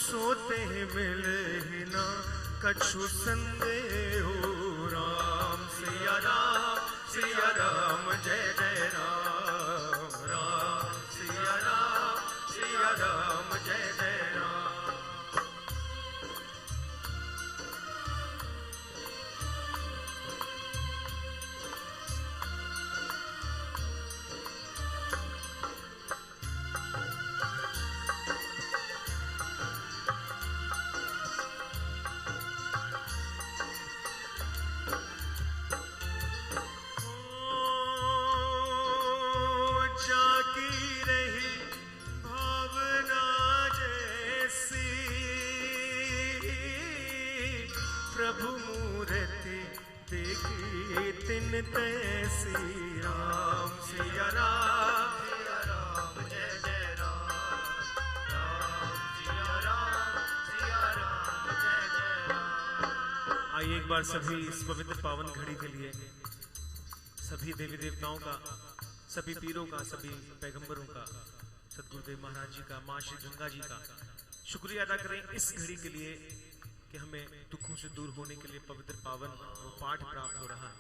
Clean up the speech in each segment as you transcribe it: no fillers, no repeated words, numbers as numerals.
सोते मिले ही ना कछु संदेह हो। राम सिया राम जय जय राम, राम सिया राम जय जय राम। जागी रही भावना जैसी, प्रभु मूर्ति देखी तिन तैसी। राम सिया राम जय जय राम, राम सिया राम जय जय राम। आइए एक बार सभी इस पवित्र पावन घड़ी के लिए सभी देवी देवताओं का, सभी पीरों का, सभी पैगंबरों का, सदगुरुदेव महाराज जी का, माँ श्री गंगा जी का शुक्रिया अदा करें इस घड़ी के लिए कि हमें दुखों से दूर होने के लिए पवित्र पावन वो पाठ प्राप्त हो रहा है।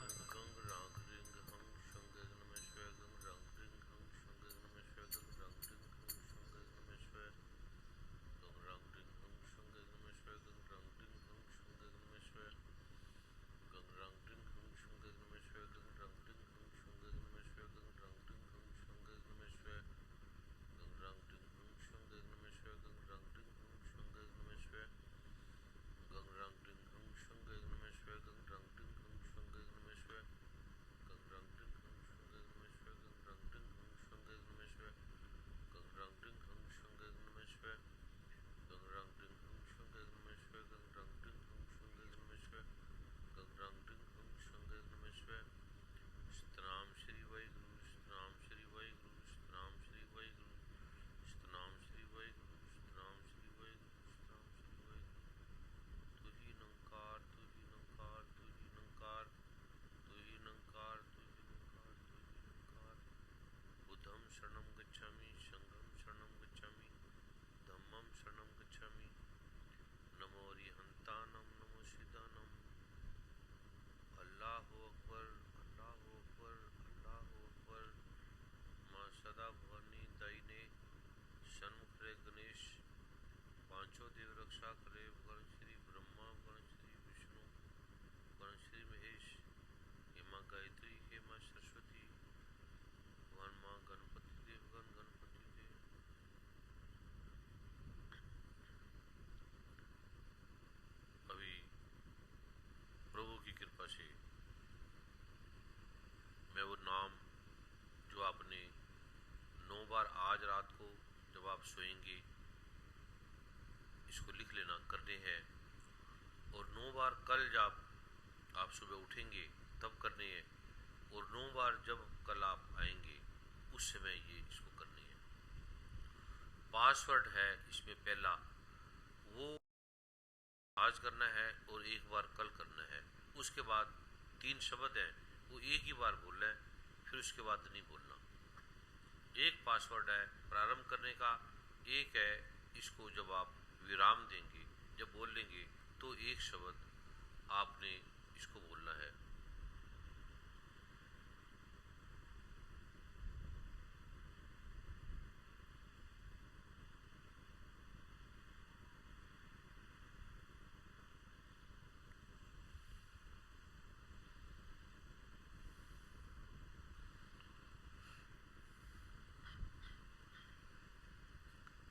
मैं वो नाम जो आपने 9 बार आज रात को जब आप सोएंगे इसको लिख लेना, करने हैं, और 9 बार कल जब आप सुबह उठेंगे तब करने हैं, और 9 बार जब कल आप आएंगे उस समय ये इसको करनी है। पासवर्ड है इसमें पहला वो आज करना है और एक बार कल करना है। उसके बाद 3 शब्द हैं वो एक ही बार बोलना है, फिर उसके बाद नहीं बोलना। एक पासवर्ड है प्रारंभ करने का, एक है इसको जब आप विराम देंगे, जब बोल लेंगे तो एक शब्द आपने इसको बोलना है।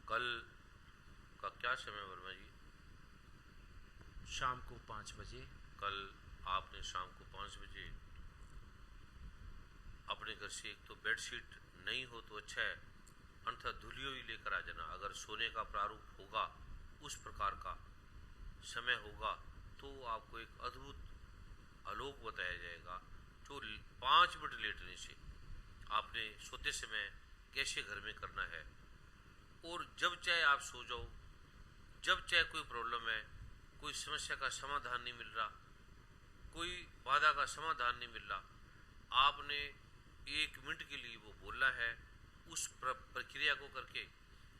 कल का क्या समय वर्मा जी? शाम को 5 बजे। कल आपने शाम को 5 बजे अपने घर से एक तो बेडशीट नहीं हो तो अच्छा है, अन्यथा धुलियो ही लेकर आ जाना। अगर सोने का प्रारूप होगा उस प्रकार का समय होगा तो आपको एक अद्भुत आलोक बताया जाएगा जो 5 मिनट लेटने से आपने सोते समय कैसे घर में करना है। और जब चाहे आप सो जाओ, जब चाहे कोई प्रॉब्लम है, कोई समस्या का समाधान नहीं मिल रहा, कोई बाधा का समाधान नहीं मिल रहा, आपने 1 मिनट के लिए वो बोलना है। उस प्रक्रिया को करके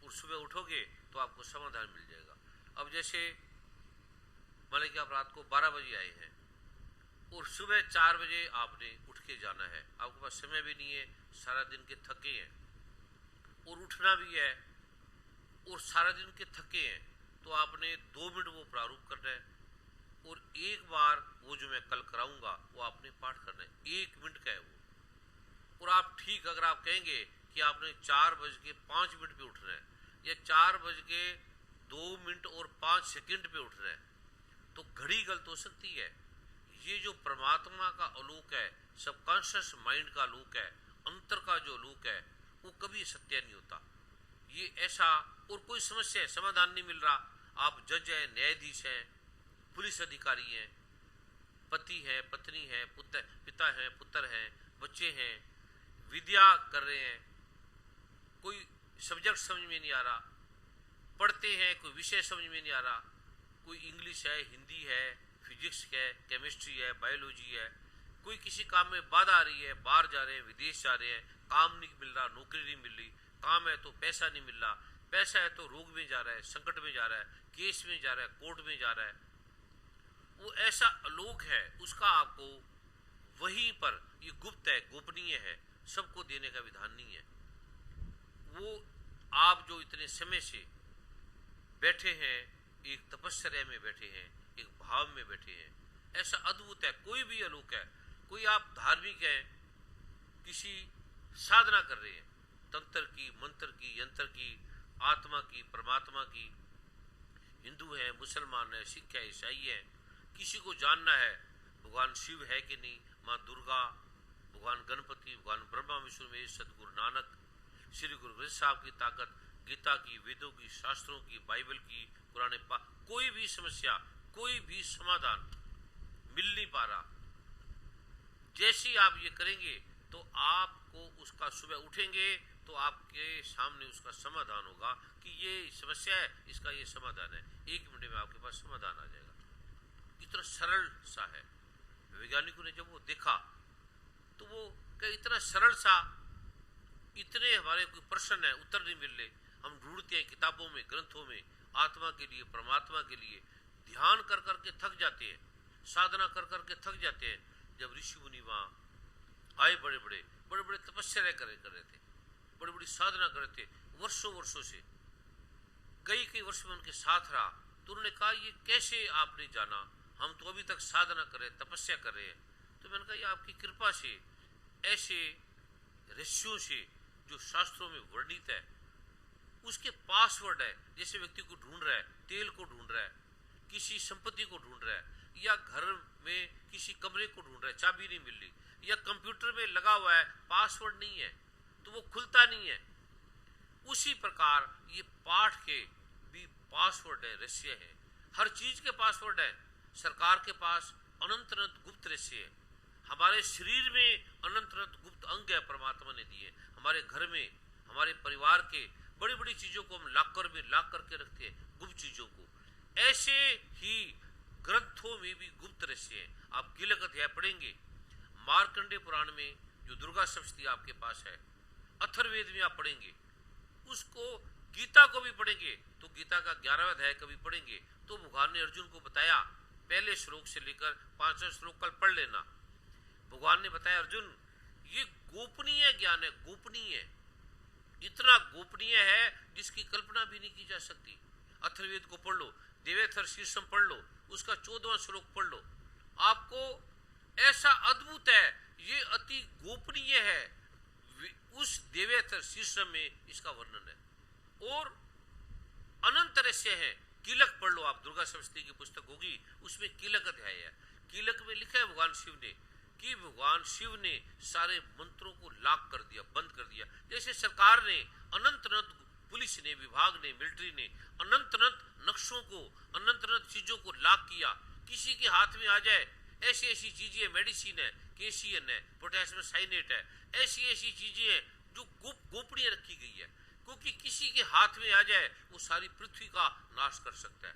और सुबह उठोगे तो आपको समाधान मिल जाएगा। अब जैसे मान लीजिए कि आप रात को 12 बजे आए हैं और सुबह 4 बजे आपने उठ के जाना है, आपके पास समय भी नहीं है, सारा दिन के थके हैं और उठना भी है और सारा दिन के थके हैं, तो आपने 2 मिनट वो प्रारूप करना है और एक बार वो जो मैं कल कराऊंगा वो आपने पाठ करना है, 1 मिनट का है वो। और आप ठीक अगर आप कहेंगे कि आपने 4:05 पे उठना है या 4:02 और 5 सेकंड पे उठना है, तो घड़ी गलत हो सकती है। ये जो परमात्मा का आलोक है, सबकॉन्शियस माइंड का आलोक है, अंतर का जो आलोक है, वो कभी सत्य नहीं होता। ये ऐसा और कोई समस्या है, समाधान नहीं मिल रहा, आप जज हैं, न्यायाधीश हैं, पुलिस अधिकारी हैं, पति है, पत्नी है, पिता है, पुत्र हैं, बच्चे हैं, विद्या कर रहे हैं, कोई सब्जेक्ट समझ में नहीं आ रहा, पढ़ते हैं, कोई विषय समझ में नहीं आ रहा, कोई इंग्लिश है, हिंदी है, फिजिक्स है, केमिस्ट्री है, बायोलॉजी है, कोई किसी काम में बाधा आ रही है, बाहर जा रहे हैं, विदेश जा रहे हैं, काम नहीं मिल रहा, नौकरी नहीं मिल रही, काम है तो पैसा नहीं मिल रहा, पैसा है तो रोग में जा रहा है, संकट में जा रहा है, केस में जा रहा है, कोर्ट में जा रहा है, वो ऐसा आलोक है, उसका आपको वहीं पर, ये गुप्त है, गोपनीय है, सबको देने का विधान नहीं है। वो आप जो इतने समय से बैठे हैं, एक तपस्या में बैठे हैं, एक भाव में बैठे हैं, ऐसा अद्भुत है, कोई भी आलोक है। कोई आप धार्मिक हैं, किसी साधना कर रहे हैं, तंत्र की, मंत्र की, यंत्र की, आत्मा की, परमात्मा की, हिंदू है, मुसलमान है, सिख है, ईसाई है, किसी को जानना है भगवान शिव है कि नहीं, माँ दुर्गा, भगवान गणपति, भगवान ब्रह्मा विष्णु महेश, सतगुरु नानक, श्री गुरु ग्रंथ साहब की ताकत, गीता की, वेदों की, शास्त्रों की, बाइबल की, कुरान पाक, कोई भी समस्या, कोई भी समाधान मिल नहीं पा रहा। जैसे ही आप ये करेंगे तो आपको उसका, सुबह उठेंगे तो आपके सामने उसका समाधान होगा कि ये समस्या है, इसका ये समाधान है, 1 मिनट में आपके पास समाधान आ जाएगा। इतना सरल सा है। वैज्ञानिकों ने जब वो देखा तो वो क्या इतना सरल सा, इतने हमारे कोई प्रश्न है, उत्तर नहीं मिल रहे, हम ढूंढते हैं किताबों में, ग्रंथों में, आत्मा के लिए, परमात्मा के लिए, ध्यान कर करके थक जाते हैं, साधना कर करके थक जाते हैं। जब ऋषि मुनि वहां आए, बड़े बड़े तपस्या कर रहे थे, बड़ी बड़ी साधना कर रहे थे, वर्षों से, कई वर्ष में उनके साथ रहा, तो उन्होंने कहा ये कैसे आपने जाना, हम तो अभी तक साधना कर रहे हैं, तपस्या कर रहे हैं। तो मैंने कहा ये आपकी कृपा से, ऐसे ऋषियों से जो शास्त्रों में वर्णित है, उसके पासवर्ड है। जैसे व्यक्ति को ढूंढ रहा है, तेल को ढूंढ रहा है, किसी संपत्ति को ढूंढ रहा है, या घर में किसी कमरे को ढूंढ रहा है, चाबी नहीं मिल रही, या कंप्यूटर में लगा हुआ है, पासवर्ड नहीं है तो वो खुलता नहीं है। उसी प्रकार ये पाठ के भी पासवर्ड है, रहस्य है, हर चीज के पासवर्ड है। सरकार के पास अनंत गुप्त रहस्य है, हमारे शरीर में अनंत गुप्त अंग है, परमात्मा ने दिए, हमारे घर में, हमारे परिवार के बड़ी बड़ी चीजों को हम लॉकर में लॉक करके रखते हैं, गुप्त चीजों को। ऐसे ही ग्रंथों में भी गुप्त रहस्य है। आप कीलक अध्याय पढ़ेंगे, मार्कंडे पुराण में जो दुर्गा सप्तशती आपके पास है, अथर्ववेद में आप पढ़ेंगे उसको, गीता को भी पढ़ेंगे तो गीता का 11वां अध्याय कभी पढ़ेंगे तो भगवान ने अर्जुन को बताया, पहले श्लोक से लेकर 5वां श्लोक कल पढ़ लेना। भगवान ने बताया अर्जुन ये गोपनीय ज्ञान है, गोपनीय, इतना गोपनीय है जिसकी कल्पना भी नहीं की जा सकती। अथर्ववेद को पढ़ लो, देवेथर शीर्षम पढ़ लो, उसका 14वां श्लोक पढ़ लो, आपको ऐसा अद्भुत है, ये अति गोपनीय है, उस देवेथर शीर्षम में इसका वर्णन है। और अनंत रहस्य है। कीलक पढ़ लो आप, दुर्गा सप्तशती की पुस्तक होगी, उसमें कीलक अध्याय है। कीलक में लिखा है भगवान शिव ने कि भगवान शिव ने सारे मंत्रों को लॉक कर दिया, बंद कर दिया। जैसे सरकार ने अनंत पुलिस ने, विभाग ने, मिलिट्री ने अनंत नक्शों को, अनंत चीजों को लॉक किया, किसी के हाथ में आ जाए, ऐसी ऐसी चीजें, मेडिसिन है, केसीएन है, पोटेशियम साइनेट है, ऐसी चीजें हैं जो गोपनीय रखी गई है, क्योंकि किसी के हाथ में आ जाए वो सारी पृथ्वी का नाश कर सकता है।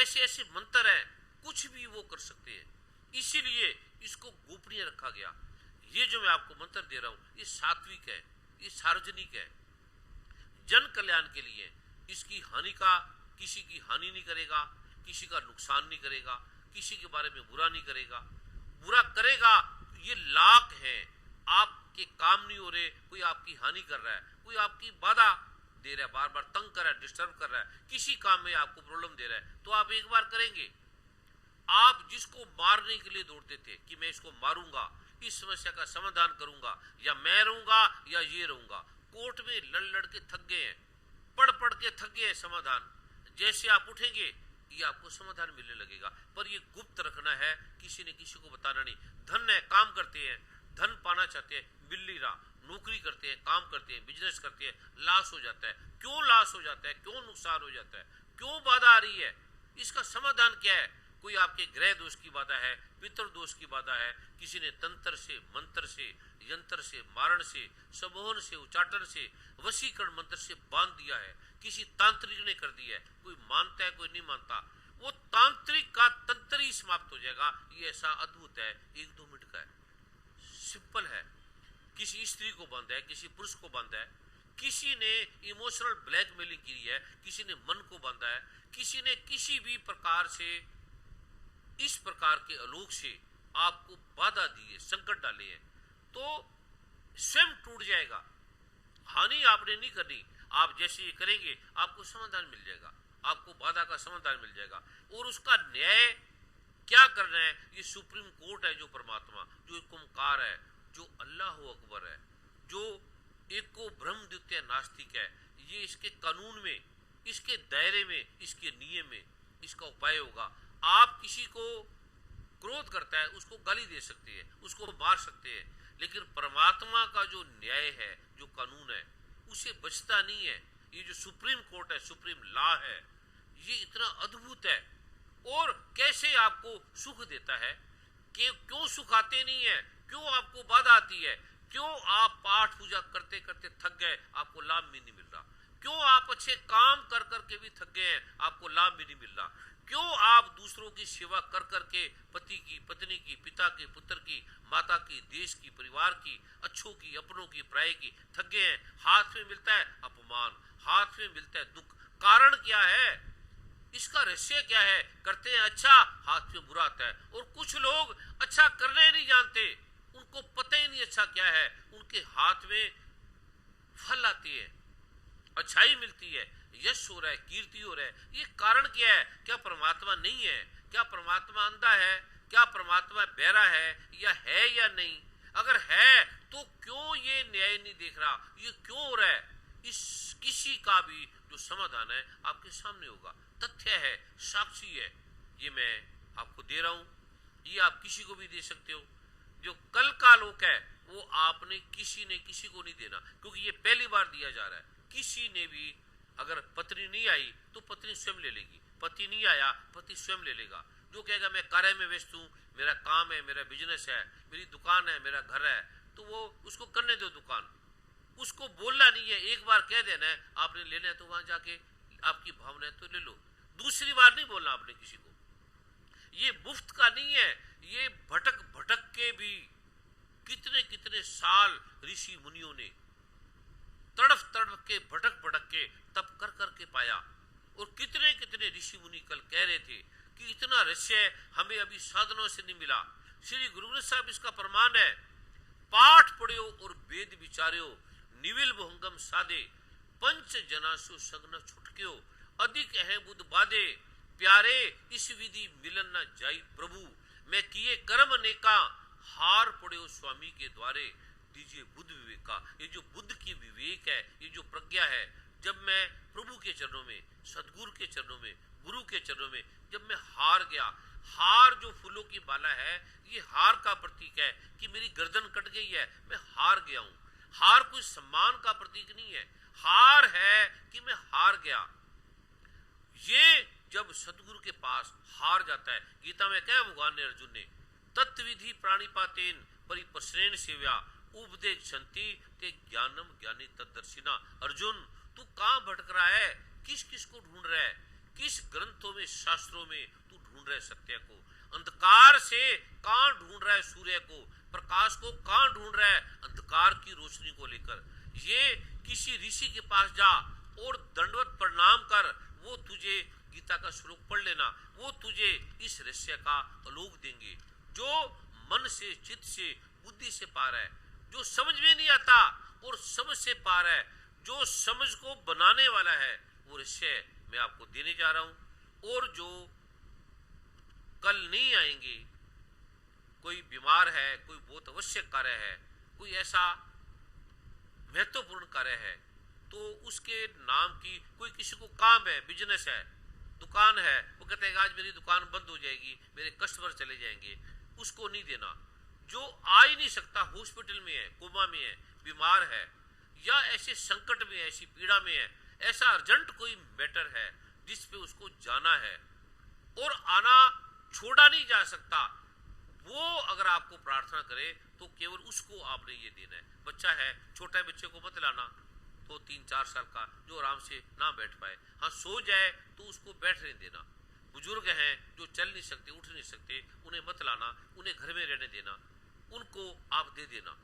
ऐसे मंत्र हैं, कुछ भी वो कर सकते हैं, इसीलिए इसको गोपनीय रखा गया। ये जो मैं आपको मंत्र दे रहा हूं, ये सात्विक है, ये सार्वजनिक है, जन कल्याण के लिए। इसकी हानि का किसी की हानि नहीं करेगा, किसी का नुकसान नहीं करेगा, किसी के बारे में बुरा नहीं करेगा। बुरा करेगा ये लाख है, आपके काम नहीं हो रहे, कोई आपकी हानि कर रहा है, कोई आपकी बाधा दे रहा है, बार बार तंग कर रहा है, डिस्टर्ब कर रहा है, किसी काम में आपको प्रॉब्लम दे रहा है, तो आप एक बार करेंगे। आप जिसको मारने के लिए दौड़ते थे कि मैं इसको मारूंगा, इस समस्या का समाधान करूंगा, या मैं रहूंगा या ये रहूंगा, कोर्ट में लड़ लड़ के थक गए हैं, पढ़ पढ़ के थक गए हैं समाधान। जैसे आप उठेंगे ये आपको समाधान मिलने लगेगा, पर ये गुप्त रखना है, किसी ने किसी को बताना नहीं। धन है, काम करते हैं, धन पाना चाहते हैं, मिल नहीं रहा, नौकरी करते हैं, काम करते हैं, बिजनेस करते हैं, लॉस हो जाता है। क्यों लॉस हो जाता है, क्यों नुकसान हो जाता है, क्यों बाधा आ रही है, इसका समाधान क्या है? कोई आपके ग्रह दोष की बाधा है, पितृ दोष की बाधा है, किसी ने तंत्र से, मंत्र से, यंत्र से, मारण से, समोहन से, उच्चाटन से, वशीकरण मंत्र से बांध दिया है, किसी तांत्रिक ने कर दिया है। कोई मानता है, कोई नहीं मानता, वो तांत्रिक का तंत्र ही समाप्त हो जाएगा। ये ऐसा अद्भुत है, 1-2 मिनट का है, सिंपल है। किसी स्त्री को बांधा है, किसी पुरुष को बांधा है, किसी ने इमोशनल ब्लैकमेलिंग की है, किसी ने मन को बांधा है, किसी ने किसी भी प्रकार से इस प्रकार के आलोक से आपको बाधा दी है, संकट डाले हैं, तो स्वयं टूट जाएगा। हानि आपने नहीं करनी, आप जैसे ये करेंगे आपको समाधान मिल जाएगा, आपको बाधा का समाधान मिल जाएगा। और उसका न्याय क्या करना है, ये सुप्रीम कोर्ट है, जो परमात्मा, जो एक ओंकार है, जो अल्लाह अकबर है, जो एक को ब्रह्म द्वितीय नास्तिक है, ये इसके कानून में, इसके दायरे में, इसके नियम में इसका उपाय होगा। आप किसी को क्रोध करता है, उसको गाली दे सकते हैं, उसको मार सकते हैं, लेकिन परमात्मा का जो न्याय है, जो कानून है, उसे बचता नहीं है। ये जो सुप्रीम कोर्ट है, सुप्रीम लॉ है, ये इतना अद्भुत है। और कैसे आपको सुख देता है, कि क्यों सुख आते नहीं है, क्यों आपको बाधा आती है, क्यों आप पाठ पूजा करते करते थक गए, आपको लाभ भी नहीं मिल रहा, क्यों आप अच्छे काम कर करके भी थक गए हैं, आपको लाभ भी नहीं मिल रहा, क्यों आप दूसरों की सेवा कर करके, पति की, पत्नी की, पिता के, पुत्र की, माता की, देश की, परिवार की, अच्छों की, अपनों की, पराये की, थक गए हैं। हाथ में मिलता है अपमान, हाथ में मिलता है दुख। कारण क्या है, इसका रहस्य क्या है? करते हैं अच्छा, हाथ में बुरा आता है। और कुछ लोग अच्छा करने नहीं जानते, उनको पता ही नहीं अच्छा क्या है, उनके हाथ में फल आती है, अच्छाई मिलती है, यश हो रहा है, कीर्ति हो रहा है। ये कारण क्या है? क्या परमात्मा नहीं है? क्या परमात्मा अंधा है? क्या परमात्मा बहरा है या नहीं? अगर है तो क्यों ये न्याय नहीं देख रहा, ये क्यों हो रहा है? इस किसी का भी जो समाधान है आपके सामने होगा, तथ्य है, साक्षी है, ये मैं आपको दे रहा हूं, ये आप किसी को भी दे सकते हो। जो कल का लोक है वो आपने किसी ने किसी को नहीं देना, क्योंकि ये पहली बार दिया जा रहा है। किसी ने भी अगर पत्नी नहीं आई तो पत्नी स्वयं ले लेगी, पति नहीं आया पति स्वयं ले लेगा। जो कहेगा मैं कार्य में व्यस्त हूँ, मेरा काम है, मेरा बिजनेस है, मेरी दुकान है, मेरा घर है, तो वो उसको करने दो दुकान, उसको बोलना नहीं है। एक बार कह देना है आपने लेना है तो वहां जाके आपकी भावना है तो ले लो, दूसरी बार नहीं बोलना आपने किसी को। ये मुफ्त का नहीं है, ये भटक भटक के भी कितने कितने साल ऋषि मुनियों ने तड़फ तड़फ के, भटक भटक के, तप कर कर के पाया। और कितने कितने ऋषि मुनि कल कह रहे थे कि इतना रहस्य हमें अभी साधनों से नहीं मिला। श्री गुरु ग्रंथ साहब इसका प्रमाण है। पाठ पढ़ियो और वेद विचार्यो, निविल बहुंगम साधे, पंच जनासु सगन छुटक्यो, अधिक है बुध बाधे, प्यारे इस विधि मिलन न जाई प्रभु, मैं किए कर्म नेका, हार पड़े स्वामी के द्वारे, दीजिए बुद्ध विवेका। ये जो बुद्ध की विवेक है, ये जो प्रज्ञा है, जब मैं प्रभु के चरणों में, सदगुरु के चरणों में, गुरु के चरणों में जब मैं हार गया, हार जो फूलों की माला है, ये हार का प्रतीक है कि मेरी गर्दन कट गई है, मैं हार गया हूं। हार कोई सम्मान का प्रतीक नहीं है, हार है कि मैं हार गया। ये जब सदगुरु के पास हार जाता है, गीता में क्या भगवान ने अर्जुन ने, तत्विधि प्राणिपातेन परिपश्रेण सेव्या उपदेश शंति ते ज्ञानम ज्ञानी तदर्शिना। अर्जुन तू कहां भटक रहा है, किस किस को ढूंढ रहा है, किस ग्रंथों में, शास्त्रों में तू ढूंढ रहा है सत्य को? अंधकार से कहां ढूंढ रहा है सूर्य को, प्रकाश को कहां ढूंढ रहा है अंधकार की रोशनी को लेकर? ये किसी ऋषि के पास जा और दंडवत प्रणाम कर, वो तुझे गीता का श्लोक पढ़ लेना, वो तुझे इस रहस्य का आलोक देंगे। जो मन से, चित्त से, बुद्धि से पार है, जो समझ में नहीं आता और समझ से पार है, जो समझ को बनाने वाला है, वो रहस्य मैं आपको देने जा रहा हूं। और जो कल नहीं आएंगे, कोई बीमार है, कोई बहुत आवश्यक कार्य है, कोई ऐसा महत्वपूर्ण कार्य है, तो उसके नाम की, कोई किसी को काम है, बिजनेस है, दुकान है, वो कहते हैं आज मेरी दुकान बंद हो जाएगी, मेरे कस्टमर चले जाएंगे, उसको नहीं देना। जो आ ही नहीं सकता, हॉस्पिटल में है, कोमा में है, बीमार है, या ऐसे संकट में है, ऐसी पीड़ा में है, ऐसा अर्जेंट कोई मैटर है जिस पे उसको जाना है और आना छोड़ा नहीं जा सकता, वो अगर आपको प्रार्थना करे तो केवल उसको आपने ये देना है। बच्चा है, छोटे बच्चे को मत लाना, तो 3-4 साल का, जो आराम से ना बैठ पाए, हाँ सो जाए तो उसको बैठने देना। बुजुर्ग हैं जो चल नहीं सकते, उठ नहीं सकते, उन्हें मत लाना, उन्हें घर में रहने देना, उनको आप दे देना।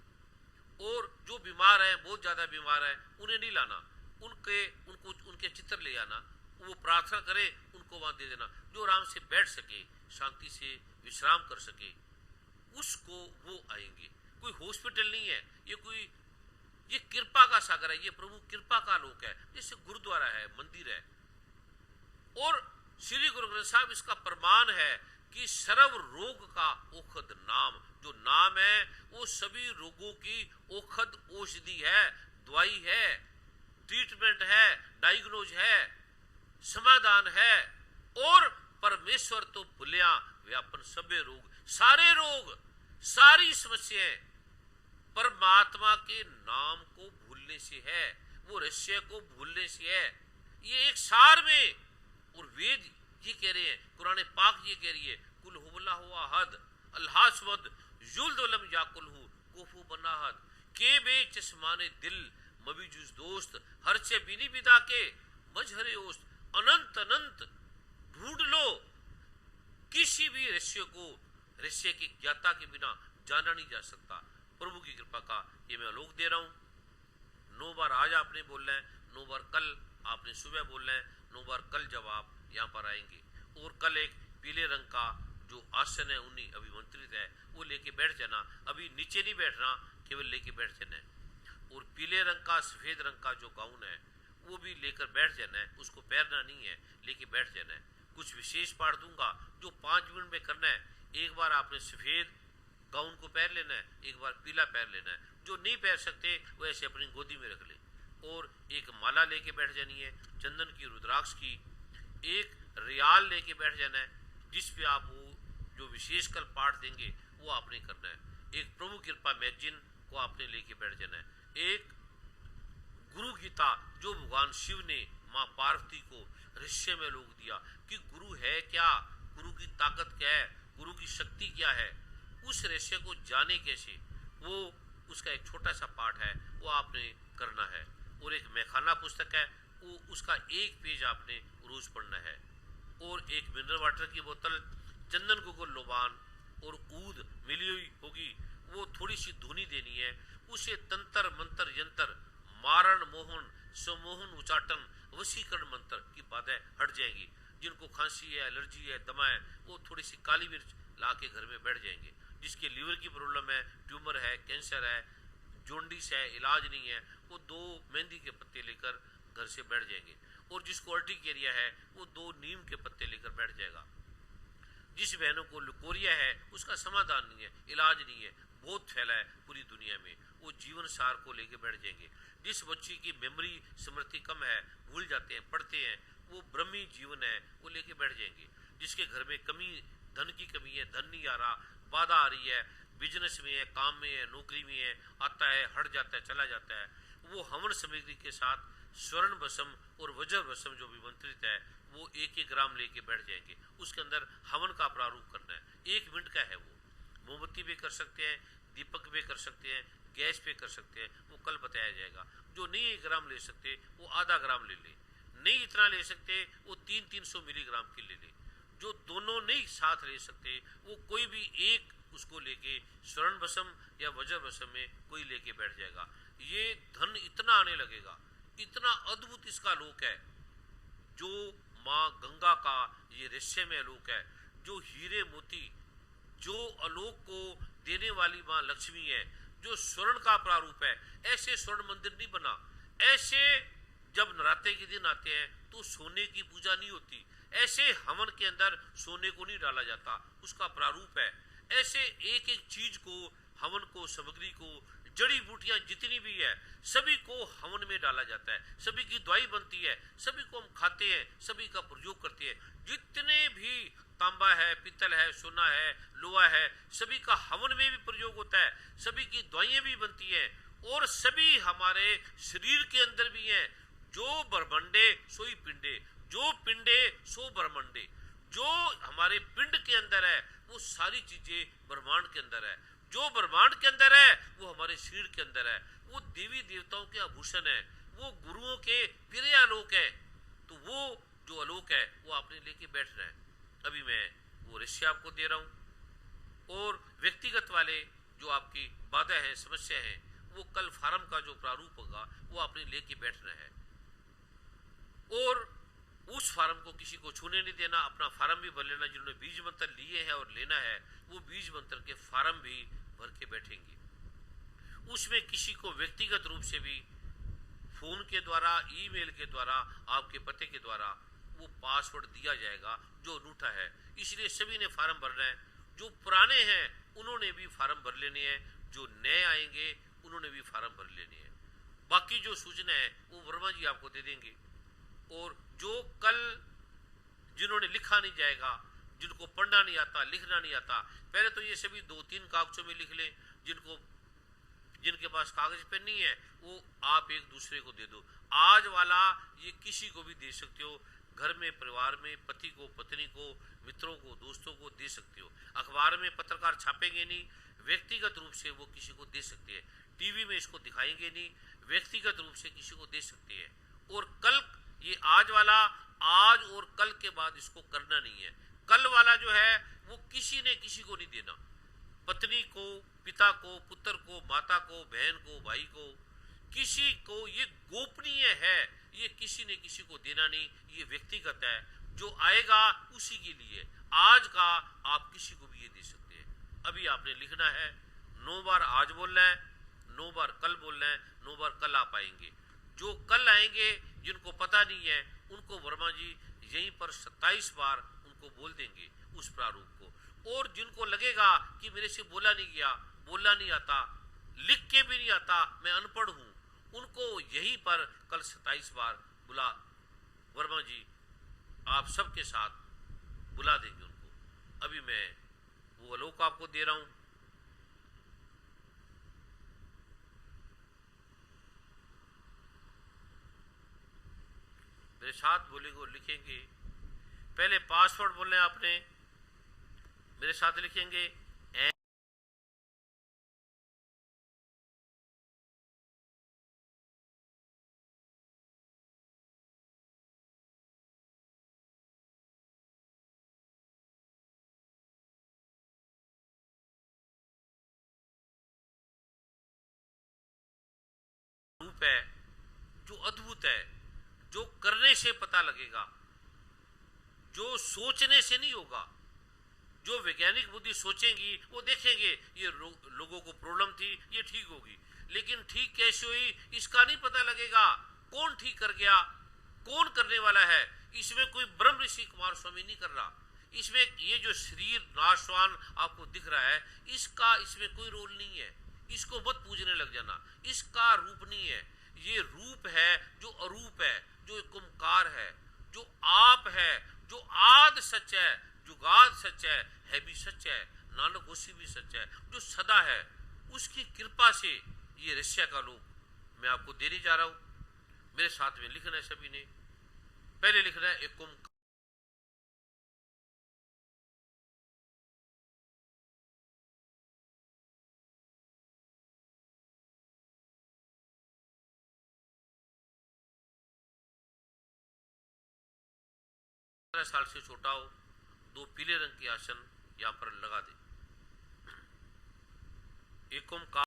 और जो बीमार है, बहुत ज्यादा बीमार है, उन्हें नहीं लाना, उनके चित्र ले आना, वो प्रार्थना करे, उनको वहां दे देना। जो आराम से बैठ सके, शांति से विश्राम कर सके, उसको वो आएंगे। कोई हॉस्पिटल नहीं है, ये कृपा का सागर है, ये प्रभु कृपा का लोक है, जैसे गुरुद्वारा है, मंदिर है। और श्री गुरु ग्रंथ साहब इसका प्रमाण है कि सर्व रोग का औषध नाम, जो नाम है वो सभी रोगों की औषध औषधि है, दवाई है, ट्रीटमेंट है, डायग्नोज है, समाधान है। और परमेश्वर तो भूलिया व्यापन सभे रोग, सारे रोग, सारी समस्याएं परमात्मा के नाम को भूलने से है, वो रहस्य को भूलने से है। ये एक सार में, और वेद ये कह रहे हैं, कुरान पाक ये कह रही है, कुल हुवल्लाहु अहद अल्लाह समद युल्दुलम याकुलहु कुफू बनाहद के बे चश्माने दिल मबीजुज दोस्त हर से बिनी बिदा के मजहरे ओस्त अनंत अनंत ढूंढ लो, किसी भी रहस्य को रहस्य की ज्ञाता के बिना जाना नहीं जा सकता। प्रभु की कृपा का ये मैं आलोक दे रहा हूं। 9 बार आज आपने बोलना है, 9 बार कल आपने सुबह बोलना है, 9 बार कल जब आप यहाँ पर आएंगे। और कल एक पीले रंग का जो आसन है, उन्हीं अभिमंत्रित है, वो लेके बैठ जाना। अभी नीचे नहीं बैठना, केवल लेके बैठ जाना है। और पीले रंग का, सफेद रंग का जो गाउन है वो भी लेकर बैठ जाना है, उसको पहनना नहीं है, लेके बैठ जाना है। कुछ विशेष पाठ दूंगा जो 5 मिनट में करना है। एक बार आपने सफेद गाउन को पहन लेना है, एक बार पीला पहन लेना है। जो नहीं पहन सकते वो ऐसे अपनी गोदी में रख ले। और एक माला लेके बैठ जानी है, चंदन की, रुद्राक्ष की। एक रियाल लेके बैठ जाना है, जिस पे आप वो जो विशेष कल पाठ देंगे वो आपने करना है। एक प्रभु कृपा मैगजीन को आपने लेके बैठ जाना है। एक गुरु गीता जो भगवान शिव ने माँ पार्वती को रहस्य में लोग दिया कि गुरु है क्या, गुरु की ताकत क्या है, गुरु की शक्ति क्या है, उस रहस्य को जाने कैसे, वो उसका एक छोटा सा पाठ है, वो आपने करना है। और एक मैखाना पुस्तक है, वो उसका एक पेज आपने रोज पढ़ना है। और एक मिनरल वाटर की बोतल, चंदन गुगुल लोबान और ऊद मिली हुई होगी, वो थोड़ी सी धुनी देनी है। उसे तंत्र मंत्र यंत्र, मारण मोहन, सम्मोहन, उचाटन, वशीकरण मंत्र की बातें हट जाएंगी। जिनको खांसी है, एलर्जी है, दमा है, वो थोड़ी सी काली मिर्च ला के घर में बैठ जाएंगे। जिसके लीवर की प्रॉब्लम है, ट्यूमर है, कैंसर है, जोंडिस है, इलाज नहीं है, वो 2 मेहंदी के पत्ते लेकर घर से बैठ जाएंगे। और जिसको अर्टिकेरिया है वो 2 नीम के पत्ते लेकर बैठ जाएगा। जिस बहनों को लुकोरिया है उसका समाधान नहीं है, इलाज नहीं है, बहुत फैला है पूरी दुनिया में, वो जीवन सार को लेके बैठ जाएंगे। जिस बच्ची की मेमोरी स्मृति कम है, भूल जाते हैं, पढ़ते हैं, वो ब्रह्मी जीवन है, वो लेके बैठ जाएंगे। जिसके घर में कमी, धन की कमी है, धन नहीं आ रहा, बाधा आ रही है, बिजनेस में है, काम में है, नौकरी में है, आता है, हट जाता है, चला जाता है, वो हवन सामग्री के साथ स्वर्ण भस्म और वज्र भस्म जो विमंत्रित है वो 1-1 ग्राम लेके बैठ जाएंगे। उसके अंदर हवन का प्रारूप करना है, 1 मिनट का है। वो मोमबत्ती भी कर सकते हैं, दीपक भी कर सकते हैं, गैस पे कर सकते हैं, वो कल बताया जाएगा। जो नहीं 1 ग्राम ले सकते वो आधा ग्राम ले ले, नहीं इतना ले सकते वो 300-300 मिलीग्राम की ले ले। जो दोनों नहीं साथ ले सकते वो कोई भी एक उसको लेके स्वर्ण भस्म या वज्र भस्म में कोई लेके बैठ जाएगा। ये धन इतना आने लगेगा, इतना अद्भुत इसका लोक है। जो माँ गंगा का ये रहस्यमय आलोक है, जो हीरे मोती, जो आलोक को देने वाली माँ लक्ष्मी है, जो स्वर्ण का प्रारूप है। ऐसे स्वर्ण मंदिर नहीं बना। ऐसे जब नवरात्रे के दिन आते हैं तो सोने की पूजा नहीं होती। ऐसे हवन के अंदर सोने को नहीं डाला जाता, उसका प्रारूप है। ऐसे एक एक चीज को, हवन को, सामग्री को, जड़ी बूटियां जितनी भी है, सभी को हवन में डाला जाता है। सभी की दवाई बनती है, सभी को हम खाते हैं, सभी का प्रयोग करते हैं। जितने भी तांबा है, पित्तल है, सोना है, लोहा है, सभी का हवन में भी प्रयोग होता है। सभी की दवाइयां भी बनती हैं और सभी हमारे शरीर के अंदर भी हैं। जो ब्रह्मंडे सोई पिंडे, जो पिंडे सो ब्रह्मंडे। जो हमारे पिंड के अंदर है वो सारी चीजें ब्रह्मांड के अंदर है। जो ब्रह्मांड के अंदर है वो हमारे शरीर के अंदर है। वो देवी देवताओं के आभूषण है, वो गुरुओं के प्रिय आलोक है। तो वो जो आलोक है वो आपने लेके बैठ रहे हैं। अभी मैं वो रहस्य आपको दे रहा हूं। और व्यक्तिगत वाले जो आपकी बाधा है, समस्या है, वो कल फार्म का जो प्रारूप होगा वो आपने लेके बैठ रहे हैं। और उस फार्म को किसी को छूने नहीं देना। अपना फार्म भी भर लेना। जिन्होंने बीज मंत्र लिए हैं और लेना है, वो बीज मंत्र के फार्म भी भर के बैठेंगे। उसमें किसी को व्यक्तिगत रूप से भी फोन के द्वारा, ईमेल के द्वारा, आपके पते के द्वारा वो पासवर्ड दिया जाएगा जो अनूठा है। इसलिए सभी ने फार्म भरना है। जो पुराने हैं उन्होंने भी फार्म भर लेने हैं, जो नए आएंगे उन्होंने भी फार्म भर लेने हैं। बाकी जो सूचना है वो वर्मा जी आपको दे देंगे। और जो कल जिन्होंने लिखा नहीं जाएगा, जिनको पढ़ना नहीं आता, लिखना नहीं आता, पहले तो ये सभी 2-3 कागजों में लिख लें। जिनके पास कागज पेन नहीं है वो आप एक दूसरे को दे दो। आज वाला ये किसी को भी दे सकते हो। घर में, परिवार में, पति को, पत्नी को, मित्रों को, दोस्तों को दे सकते हो। अखबार में पत्रकार छापेंगे नहीं, व्यक्तिगत रूप से वो किसी को दे सकते हैं। टीवी में इसको दिखाएंगे नहीं, व्यक्तिगत रूप से किसी को दे सकते हैं। और कल ये आज वाला, आज और कल के बाद इसको करना नहीं है। कल वाला जो है वो किसी ने किसी को नहीं देना। पत्नी को, पिता को, पुत्र को, माता को, बहन को, भाई को, किसी को। ये गोपनीय है, ये किसी ने किसी को देना नहीं। ये व्यक्तिगत है, जो आएगा उसी के लिए। आज का आप किसी को भी ये दे सकते हैं। अभी आपने लिखना है 9 बार आज बोलना है, 9 बार कल बोलना है, 9 बार कल आप आएंगे। जो कल आएंगे, जिनको पता नहीं है, उनको वर्मा जी यहीं पर 27 बार उनको बोल देंगे उस प्रारूप को। और जिनको लगेगा कि मेरे से बोला नहीं गया, बोलना नहीं आता, लिख के भी नहीं आता, मैं अनपढ़ हूं, उनको यहीं पर कल 27 बार बुला, वर्मा जी आप सबके साथ बुला देंगे उनको। अभी मैं वो आलोक आपको दे रहा हूं। मेरे साथ बोलेंगे और लिखेंगे। पहले पासवर्ड बोलना है आपने, मेरे साथ लिखेंगे रूप है जो अद्भुत है, जो करने से पता लगेगा, जो सोचने से नहीं होगा। जो वैज्ञानिक बुद्धि सोचेंगी वो देखेंगे ये लोगों को प्रॉब्लम थी, ये ठीक होगी, लेकिन ठीक कैसे हुई इसका नहीं पता लगेगा। कौन ठीक कर गया, कौन करने वाला है, इसमें कोई ब्रह्म ऋषि कुमार स्वामी नहीं कर रहा। इसमें ये जो शरीर नाशवान आपको दिख रहा है, इसका इसमें कोई रोल नहीं है। इसको मत पूजने लग जाना, इसका रूप नहीं है। ये रूप है जो अरूप है, जो एक ओंकार है, जो आप है, जो आद सच है, जुगाद सच है भी सच है, नानक होसी भी सच है, जो सदा है। उसकी कृपा से ये रहस्य का लोक मैं आपको देने जा रहा हूं। मेरे साथ में लिखना है सभी ने। पहले लिखना है एक ओंकार साल से छोटा हो, 2 पीले रंग के आसन यहां पर लगा दे। एक ओंकार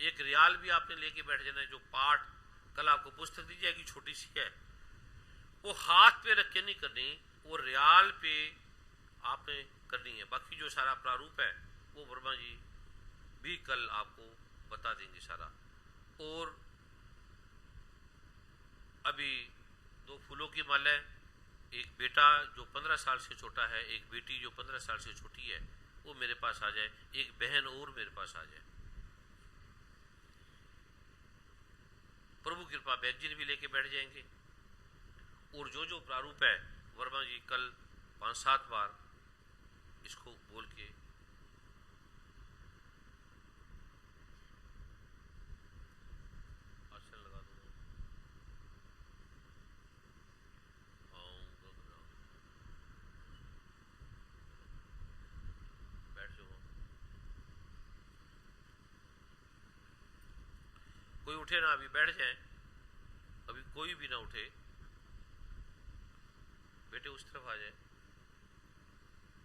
एक रियाल भी आपने लेके बैठ जाना है। जो पाठ कल आपको पुस्तक दी जाएगी छोटी सी है, वो हाथ पे रख के नहीं करनी, वो रियाल पे आपने करनी है। बाकी जो सारा प्रारूप है वो वर्मा जी भी कल आपको बता देंगे सारा। और अभी 2 फूलों की माला है, एक बेटा जो 15 साल से छोटा है, एक बेटी जो 15 साल से छोटी है, वो मेरे पास आ जाए, एक बहन और मेरे पास आ जाए। प्रभु कृपा बैग भी लेके बैठ जाएंगे। और जो जो प्रारूप है वर्मा जी कल 5-7 बार इसको बोल के आसन लगा दूंगा। बैठ जाओ, कोई उठे ना, अभी बैठ जाए, अभी कोई भी ना उठे, बेटे उस तरफ आ जाए।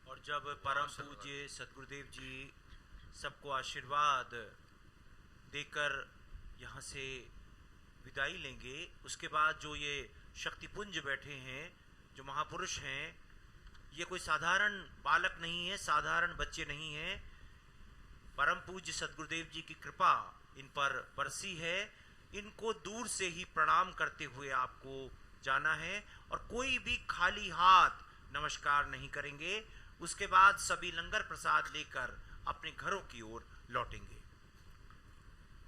और जब परम पूज्य सतगुरुदेव जी सबको आशीर्वाद देकर यहाँ से विदाई लेंगे, उसके बाद जो ये शक्तिपुंज बैठे हैं, जो महापुरुष हैं, ये कोई साधारण बालक नहीं है, साधारण बच्चे नहीं हैं। परम पूज्य सतगुरुदेव जी की कृपा इन पर बरसी है। इनको दूर से ही प्रणाम करते हुए आपको जाना है और कोई भी खाली हाथ नमस्कार नहीं करेंगे। उसके बाद सभी लंगर प्रसाद लेकर अपने घरों की ओर लौटेंगे।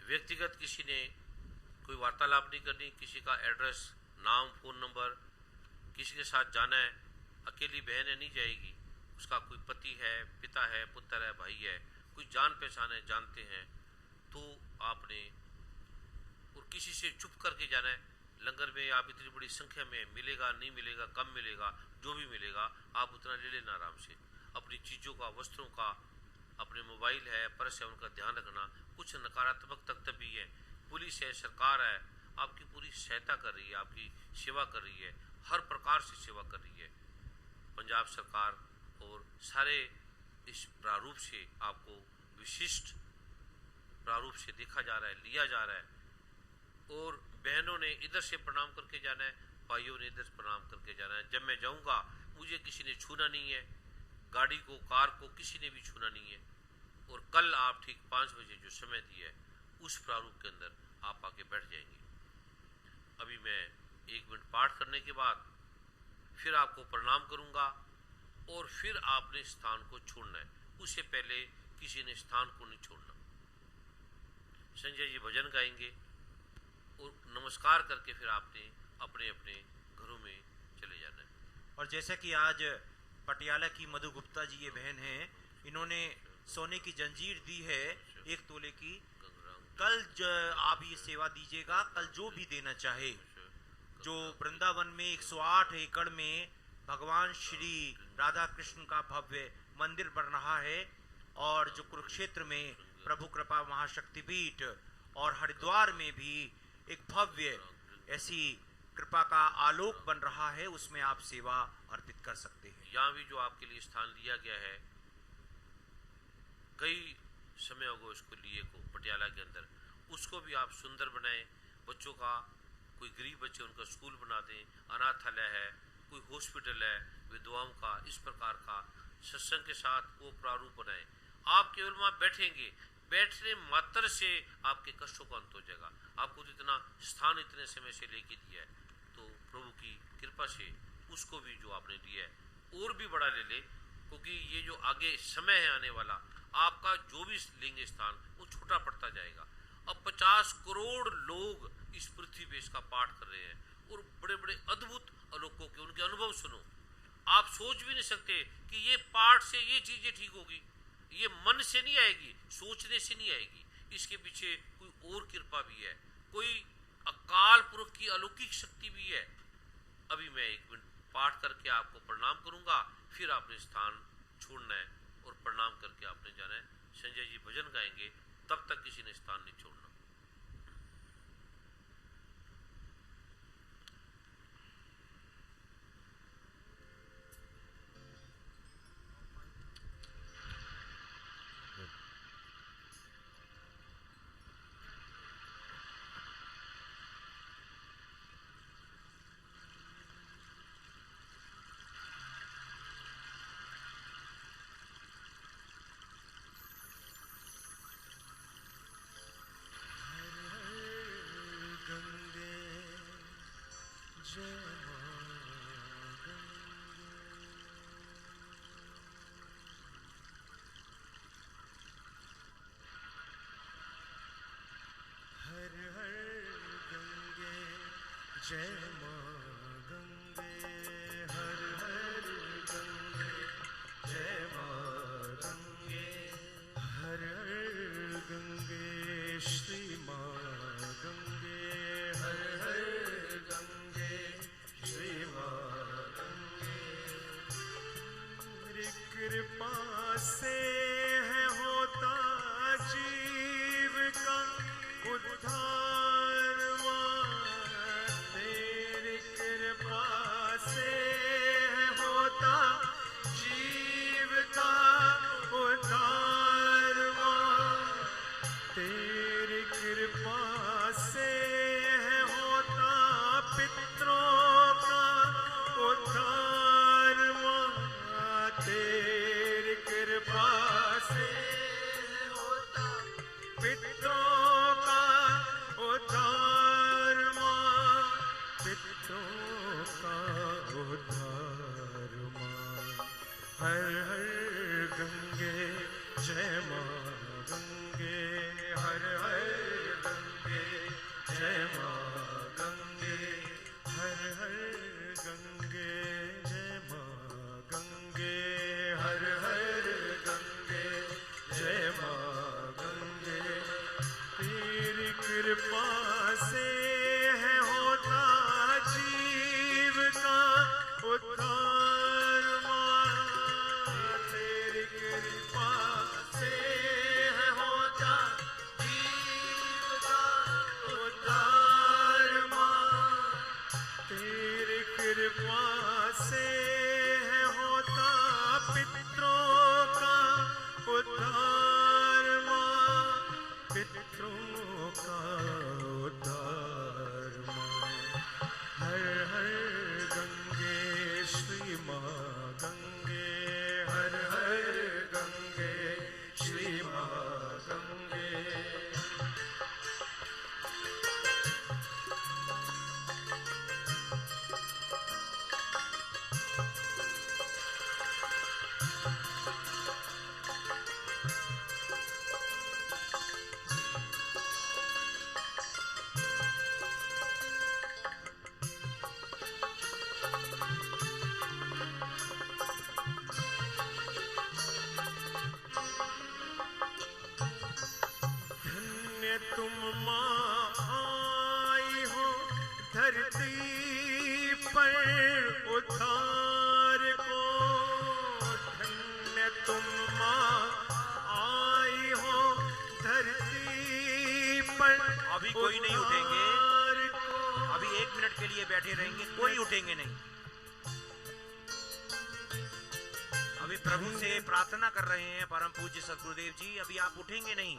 व्यक्तिगत किसी ने कोई वार्तालाप नहीं करनी, किसी का एड्रेस, नाम, फोन नंबर, किसी के साथ जाना है। अकेली बहन है, नहीं जाएगी, उसका कोई पति है, पिता है, पुत्र है, भाई है, कोई जान पहचान है, जानते हैं, तो आपने और किसी से चुप करके जाना है। लंगर में आप इतनी बड़ी संख्या में मिलेगा, नहीं मिलेगा, कम मिलेगा, जो भी मिलेगा आप उतना ले लेना आराम से। अपनी चीज़ों का, वस्त्रों का, अपने मोबाइल है, पर्स है, उनका ध्यान रखना। कुछ नकारात्मक तत्व भी है, पुलिस है, सरकार है, आपकी पूरी सहायता कर रही है, आपकी सेवा कर रही है, हर प्रकार से सेवा कर रही है पंजाब सरकार। और सारे इस प्रारूप से आपको विशिष्ट प्रारूप से देखा जा रहा है, लिया जा रहा है। और बहनों ने इधर से प्रणाम करके जाना है, भाइयों ने इधर प्रणाम करके जाना है। जब मैं जाऊंगा मुझे किसी ने छूना नहीं है, गाड़ी को, कार को किसी ने भी छूना नहीं है। और कल आप ठीक 5 बजे जो समय दिया है उस प्रारूप के अंदर आप आके बैठ जाएंगे। अभी मैं 1 मिनट पाठ करने के बाद फिर आपको प्रणाम करूंगा और फिर आपने स्थान को छोड़ना है। उससे पहले किसी ने स्थान को नहीं छोड़ना। संजय जी भजन गाएंगे और नमस्कार करके फिर आपने अपने अपने घरों में चले जाना है। और जैसा कि आज पटियाला की मधु गुप्ता जी ये बहन हैं, इन्होंने सोने की जंजीर दी है 1 तोले की। कल आप ये सेवा दीजिएगा, कल जो भी देना चाहे। जो वृंदावन में 108 एकड़ में भगवान श्री राधा कृष्ण का भव्य मंदिर बन रहा है, और जो कुरुक्षेत्र में प्रभु कृपा महाशक्तिपीठ, और हरिद्वार में भी एक भव्य ऐसी कृपा का आलोक बन रहा है, उसमें आप सेवा अर्पित कर सकते हैं। यहाँ भी जो आपके लिए स्थान लिया गया है, कई समय होगा उसको लिए को पटियाला के अंदर, उसको भी आप सुंदर बनाएं। बच्चों का, कोई गरीब बच्चे उनका स्कूल बना दें, अनाथालय है, कोई हॉस्पिटल है, विधवाओं का, इस प्रकार का सत्संग के साथ वो प्रारूप बनाएं। आप केवल वहाँ बैठेंगे, बैठने मात्र से आपके कष्टों का अंत हो जाएगा। आपको इतना स्थान इतने समय से लेके दिया है, तो प्रभु की कृपा से उसको भी जो आपने दिया है और भी बड़ा ले ले, क्योंकि ये जो आगे समय है आने वाला, आपका जो भी लेंगे स्थान वो छोटा पड़ता जाएगा। अब 50 करोड़ लोग इस पृथ्वी पे इसका पाठ कर रहे हैं और बड़े बड़े अद्भुत आलोकों के उनके अनुभव सुनो। आप सोच भी नहीं सकते कि ये पाठ से ये चीजें ठीक होगी। ये मन से नहीं आएगी, सोचने से नहीं आएगी, इसके पीछे कोई और कृपा भी है, कोई अकाल पुरुष की अलौकिक शक्ति भी है। अभी मैं 1 मिनट पाठ करके आपको प्रणाम करूंगा, फिर आपने स्थान छोड़ना है और प्रणाम करके आपने जाना है। संजय जी भजन गाएंगे, तब तक किसी ने स्थान नहीं छोड़ना। कृपा से है होता जीव का उद्धार मां, तेरी कृपा से है होता जीव का उद्धार मां, तेरी कृपा से है होता पितरों का उद्धार मां, तेरी कृपा से है होता पितरों का उद्धार मां, पितरों का उद्धार मां। हर हर गंगे जय मां गंगे, हर हर गंगे जय मां गंगे, हर हर गंगे जय मां गंगे, हर हर गंगे जय मां गंगे। तेरी कृपा से है होता जीव का उद्धार मां, तेरी कृपा से है होता जीव का उद्धार मां, तेरी कृपा से है होता पितरों का उद्धार मां, पितरों का उद्धार मां। हर हर गंगे श्री मां गंगे, हर हर गंगे श्री मां गंगे। धन्य तुम मां आई हो धरती पर उद्धार को, धन्य तुम मां आई हो धरती पर। अभी कोई नहीं उठेंगे, उद्धार को। अभी 1 मिनट के लिए बैठे रहेंगे, कोई उठेंगे नहीं। अभी प्रभु से प्रार्थना कर रहे हैं परम पूज्य सद्गुरुदेव जी, अभी आप उठेंगे नहीं,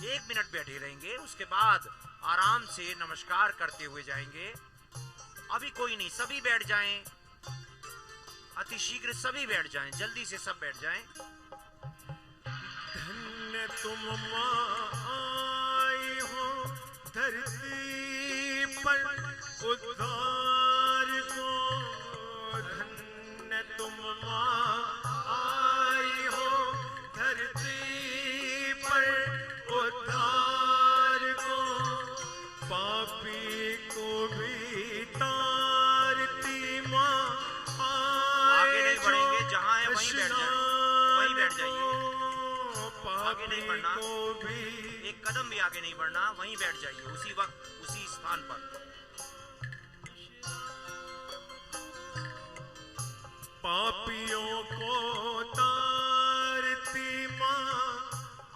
1 मिनट बैठे रहेंगे, उसके बाद आराम से नमस्कार करते हुए जाएंगे। अभी कोई नहीं, सभी बैठ जाएं, अति शीघ्र सभी बैठ जाएं, जल्दी से सब बैठ जाएं। धन्य तुम मां आई हो धरती पर उद्धार को, धन्य तुम मां आई हो धरती पर उद्धार को, पापी को भी तारती मां आगे नहीं बढ़ेंगे, जहां है वहीं बैठ जाएं, वहीं बैठ जाइए, आगे नहीं बढ़ना, एक कदम भी आगे नहीं बढ़ना, वहीं बैठ जाइए, उसी वक्त उसी स्थान पर। पापियों को तारती मां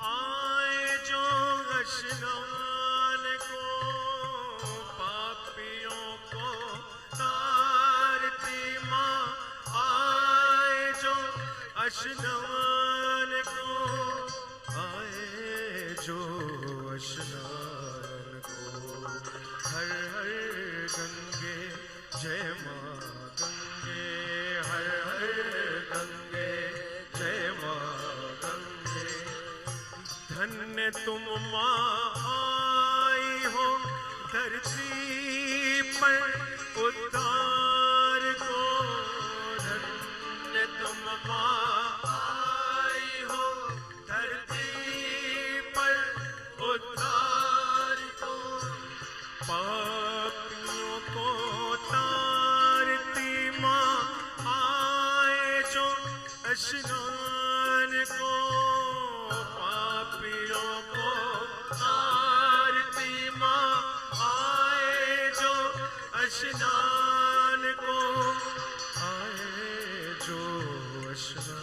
आए जो स्नान को, पापियों को तारती मां आए जो स्नान को, आए जो स्नान को। हर हर गंगे जय मां गंगे, हर हर गंगे जय मां गंगे। धन्य तुम मां आई हो धरती पर उद्धार को, धन्य तुम मां आई हो धरती पर उद्धार को, पापियों को तारती मां आए जो स्नान को, पापियों को तारती मां आए जो स्नान को, आए जो स्नान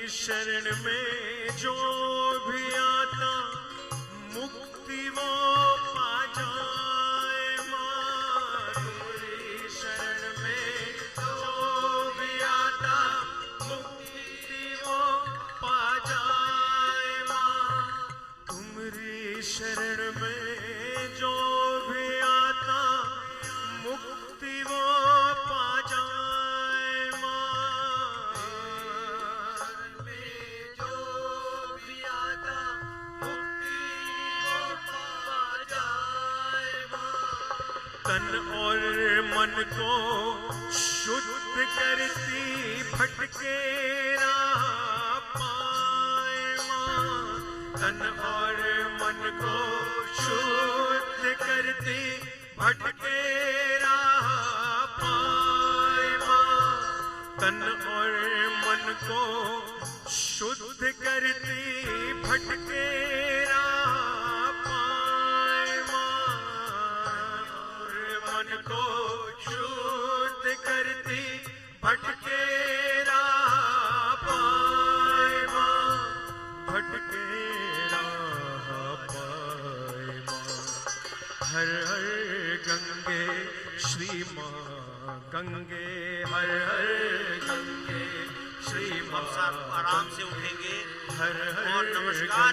शरण में जो भी आता मुक्ति वो पा जाए माँ। तुम्हारी शरण में जो भी आता मुक्ति वो पा जाए माँ। तुम्हारी शरण में जो भी आता मुक्ति वो पा जाए माँ। में जो भी आता मुक्ति वो पा जाए माँ। तन और मन को शुद्ध करती भटके राह पाए माँ। तन और मन को शुद्ध करती भटके राह पाए माँ। तन और मन को शुद्ध करती भटके राह पाए माँ। और मन को शुद्ध करती भटके राह पाए माँ। भटके राह पाए माँ। हर हर गंगे श्री माँ गंगे, हर हर गंगे श्री माँ। सब आराम से उठेंगे हर हर और नमस्कार